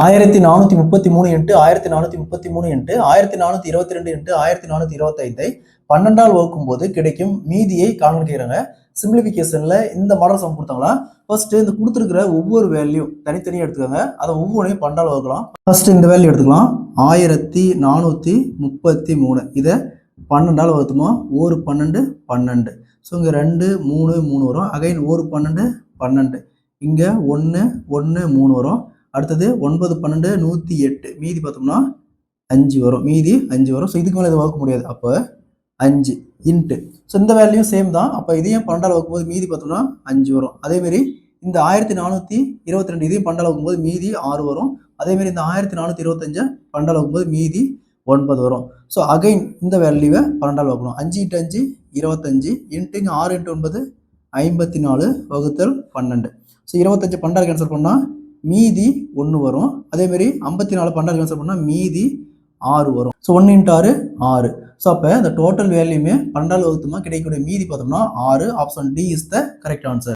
1433 into 1433 into 1422 into 1425 12ஆல் வகுக்கும் போது கிடைக்கும் மீதியை காண்கிறாங்க. சிம்பிளிஃபிகேஷன்ல இந்த மாடல் சம் கொடுத்தாங்களா, ஃபர்ஸ்ட் இந்த கொடுத்துருக்கிற ஒவ்வொரு வேல்யூ தனித்தனியாக எடுத்துக்கோங்க. அதை ஒவ்வொன்றையும் 12ஆல் வகுக்கலாம். ஃபர்ஸ்ட் இந்த வேல்யூ எடுத்துக்கலாம், 1433. இதை 12ஆல் வகுத்துமா, ஒரு 12 12. ஸோ இங்கே 2 3 3 வரும். அகைன் ஒரு 12 12. இங்கே 1 1 3 வரும். அடுத்தது 9 12 108. மீதி பார்த்தோம்னா 5 வரும். மீதி 5 வரும். ஸோ இதுக்கு மேலே இதை வகுக்க முடியாது. அப்போ 5 இன்ட்டு. ஸோ இந்த வேல்யூயும் சேம் தான். அப்போ இதையும் 12ஆல் வகுக்கும்போது மீதி பார்த்தோம்னா 5 வரும். அதேமாரி இந்த 1422 இதையும் 12ஆல் வகுக்கும்போது மீதி 6 வரும். அதேமாரி இந்த 1425 12ஆல் வகுக்கும்போது மீதி 9 வரும். ஸோ அகைன் இந்த வேல்யூவை 12ஆல் வகுக்கணும். 5 இன்ட்டு 5 25 இன்ட்டு இங்கே 6 இன்ட்டு 9 54 வகுத்தல் 12. ஸோ 25 12 கேன்சல் பண்ணால் மீதி 1 வரும். அதேமாரி 54 12 கேன்சல் பண்ணால் மீதி 6 வரும். So 1 into 6 6. ஸோ அப்போ இந்த டோட்டல் வேல்யூமே 12ஆல் வகுத்துமா கிடைக்கக்கூடிய மீதி பார்த்தோம்னா 6. Option D is the correct answer.